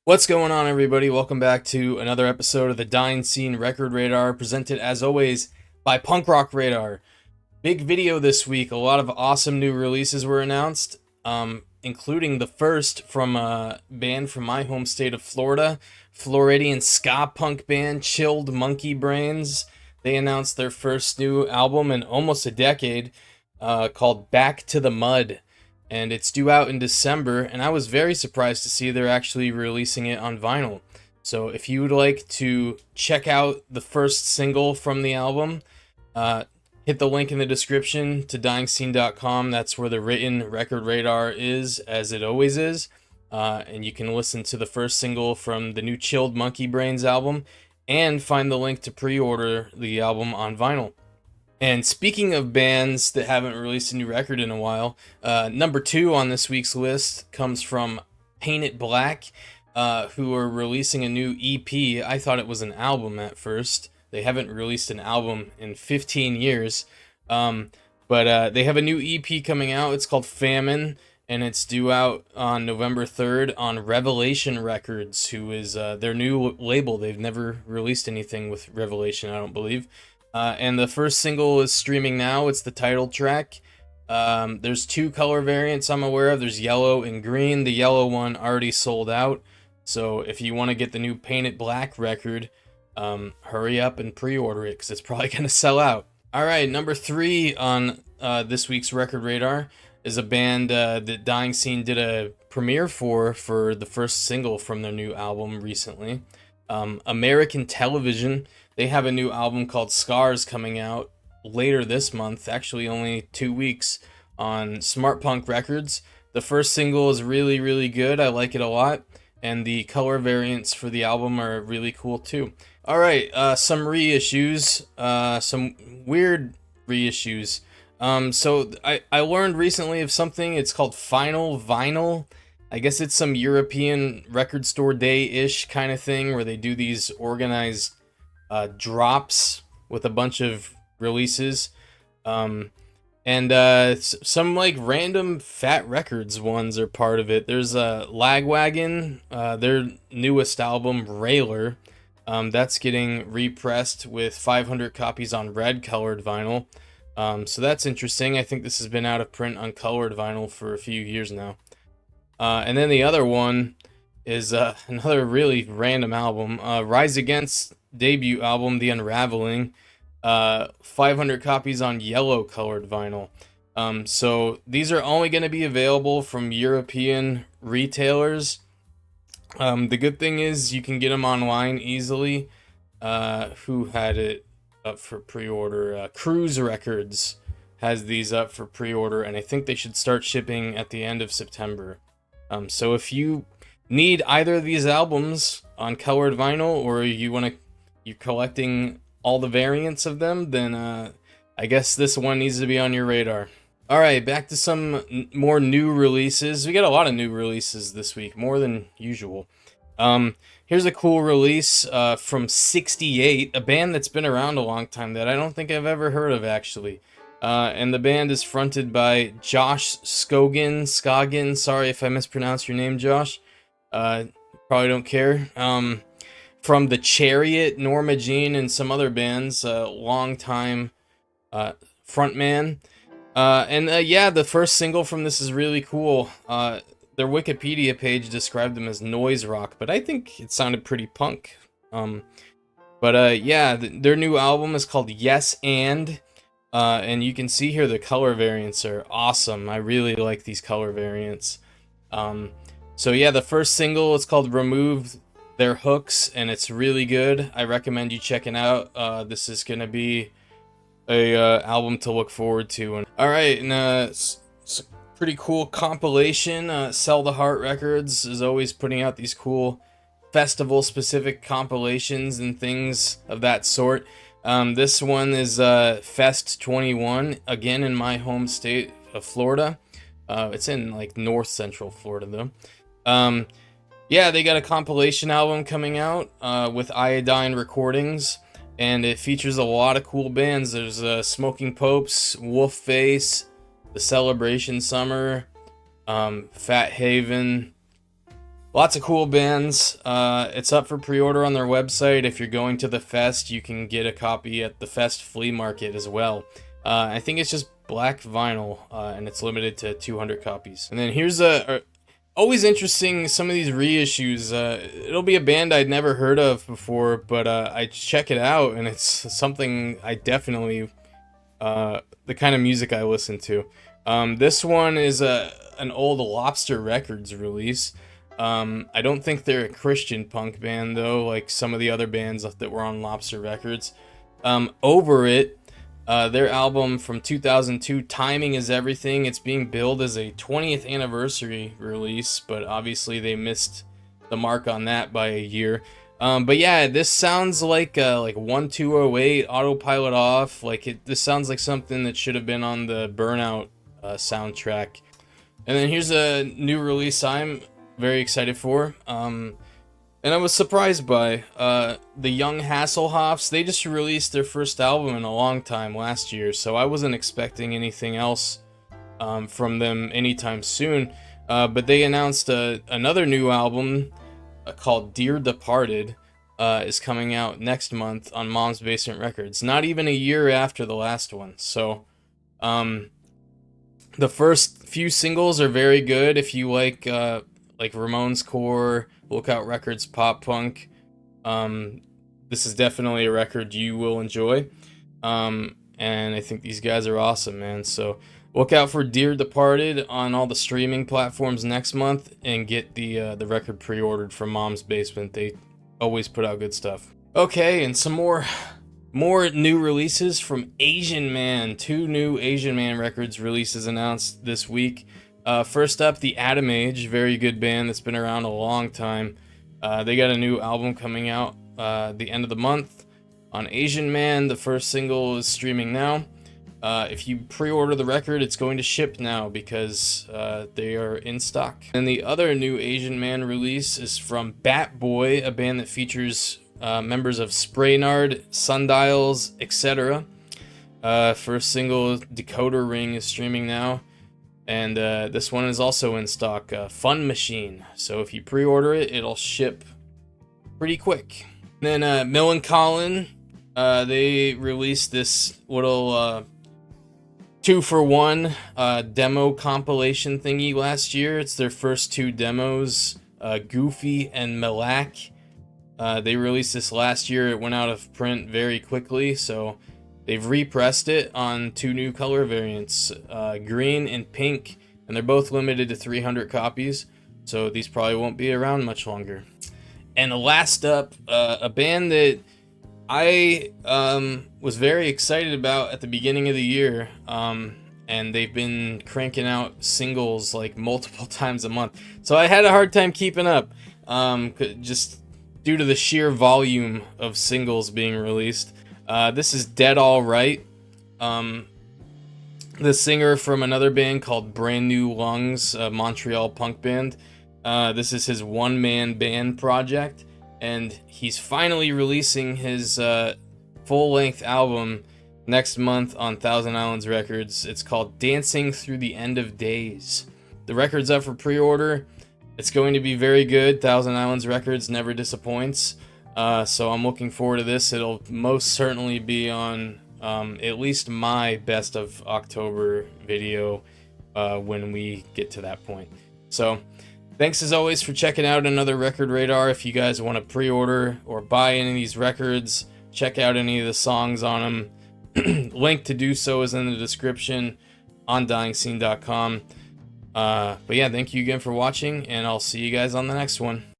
What's going on, everybody? Welcome back to another episode of the Dying Scene Record Radar, presented as always by Punk Rock Radar. Big video this week. A lot of awesome new releases were announced, including the first from a band from my home state of Florida, Floridian ska punk band Chilled Monkey Brains. They announced their first new album in almost a decade, called Back to the Mud. And it's due out in December, and I was very surprised to see they're actually releasing it on vinyl. So if you would like to check out the first single from the album, hit the link in the description to dyingscene.com. That's where the written record radar is, as it always is. And you can listen to the first single from the new Chilled Monkey Brains album, and find the link to pre-order the album on vinyl. And speaking of bands that haven't released a new record in a while, number 2 on this week's list comes from Paint It Black, who are releasing a new EP. I thought it was an album at first. They haven't released an album in 15 years. But they have a new EP coming out. It's called Famine, and it's due out on November 3rd on Revelation Records, who is their new label. They've never released anything with Revelation, I don't believe. And the first single is streaming now. It's the title track. There's 2 color variants I'm aware of. There's yellow and green. The yellow one already sold out. So if you want to get the new Paint It Black record, hurry up and pre-order it, because it's probably going to sell out. Alright, number 3 on this week's Record Radar is a band that Dying Scene did a premiere for the first single from their new album recently. American Television. They have a new album called Scars coming out later this month, actually only 2 weeks, on Smart Punk Records. The first single is really, really good. I like it a lot. And the color variants for the album are really cool too. Alright, some reissues. Some weird reissues. So I learned recently of something. It's called Final Vinyl. I guess it's some European record store day-ish kind of thing where they do these organized drops with a bunch of releases, and some like random Fat Records ones are part of it. There's Lagwagon, their newest album Railer, that's getting repressed with 500 copies on red colored vinyl, so that's interesting. I think this has been out of print on colored vinyl for a few years now. And then the other one is another really random album, Rise Against debut album, The Unraveling, 500 copies on yellow colored vinyl. So these are only going to be available from European retailers. The good thing is you can get them online easily. Who had it up for pre-order? Cruise Records has these up for pre-order, and I think they should start shipping at the end of September. So if you need either of these albums on colored vinyl, or you're collecting all the variants of them, then I guess this one needs to be on your radar. Alright, back to some more new releases. We got a lot of new releases this week, more than usual. Here's a cool release from 68, a band that's been around a long time that I don't think I've ever heard of, actually. And the band is fronted by Josh Scoggin. Sorry if I mispronounced your name, Josh. Probably don't care. From The Chariot, Norma Jean, and some other bands, long-time frontman. Yeah, the first single from this is really cool. Their Wikipedia page described them as noise rock, but I think it sounded pretty punk. Yeah, their new album is called Yes and you can see here the color variants are awesome. I really like these color variants. So yeah, the first single is called Remove Their Hooks, and it's really good. I recommend you checking out. This is gonna be a album to look forward to. All right, and it's a pretty cool compilation. Sell the Heart Records is always putting out these cool festival-specific compilations and things of that sort. This one is Fest 21, again in my home state of Florida. It's in like north central Florida though. Yeah, they got a compilation album coming out with Iodine Recordings, and it features a lot of cool bands. There's Smoking Popes, Wolfface, The Celebration Summer, Fat Haven, Lots of cool bands. It's up for pre-order on their website. If you're going to the fest, you can get a copy at the fest flea market as well. I think it's just black vinyl, and it's limited to 200 copies. And then here's always interesting, some of these reissues. It'll be a band I'd never heard of before, but I check it out, and it's something I definitely, the kind of music I listen to. This one is an old Lobster Records release. I don't think they're a Christian punk band, though, like some of the other bands that were on Lobster Records. Over It, their album from 2002, Timing is Everything. It's being billed as a 20th anniversary release, but obviously they missed the mark on that by a year. But yeah, this sounds like 1208, Autopilot Off. This sounds like something that should have been on the Burnout soundtrack. And then here's a new release I'm very excited for, and I was surprised by the Young Hasselhoffs. They just released their first album in a long time last year, so I wasn't expecting anything else from them anytime soon, but they announced another new album called Dear Departed is coming out next month on Mom's Basement Records, not even a year after the last one. So the first few singles are very good. If you like Ramones core, Lookout Records pop punk, this is definitely a record you will enjoy. And I think these guys are awesome, man. So look out for Dear Departed on all the streaming platforms next month, and get the record pre-ordered from Mom's Basement. They always put out good stuff. Okay, and some more new releases from Asian Man. 2 new Asian Man records releases announced this week. First up, the Atom Age, very good band that's been around a long time. They got a new album coming out the end of the month on Asian Man. The first single is streaming now. If you pre-order the record, it's going to ship now because they are in stock. And the other new Asian Man release is from Bat Boy, a band that features members of Spraynard, Sundials, etc. First single, Decoder Ring, is streaming now. And this one is also in stock, Fun Machine. So if you pre-order it, it'll ship pretty quick. Then Millencolin, they released this little 2-for-1 demo compilation thingy last year. It's their first 2 demos, Goofy and Malak. They released this last year. It went out of print very quickly, so they've repressed it on 2 new color variants, green and pink, and they're both limited to 300 copies, so these probably won't be around much longer. And last up, a band that I was very excited about at the beginning of the year, and they've been cranking out singles like multiple times a month, so I had a hard time keeping up, just due to the sheer volume of singles being released. This is Dead All Right. The singer from another band called Brand New Lungs, a Montreal punk band. This is his one-man band project, and he's finally releasing his full-length album next month on Thousand Islands Records. It's called Dancing Through the End of Days. The record's up for pre-order. It's going to be very good. Thousand Islands Records never disappoints. So I'm looking forward to this. It'll most certainly be on at least my best of October video when we get to that point. So thanks as always for checking out another Record Radar. If you guys want to pre-order or buy any of these records, check out any of the songs on them. Link to do so is in the description on dyingscene.com. But yeah, thank you again for watching, and I'll see you guys on the next one.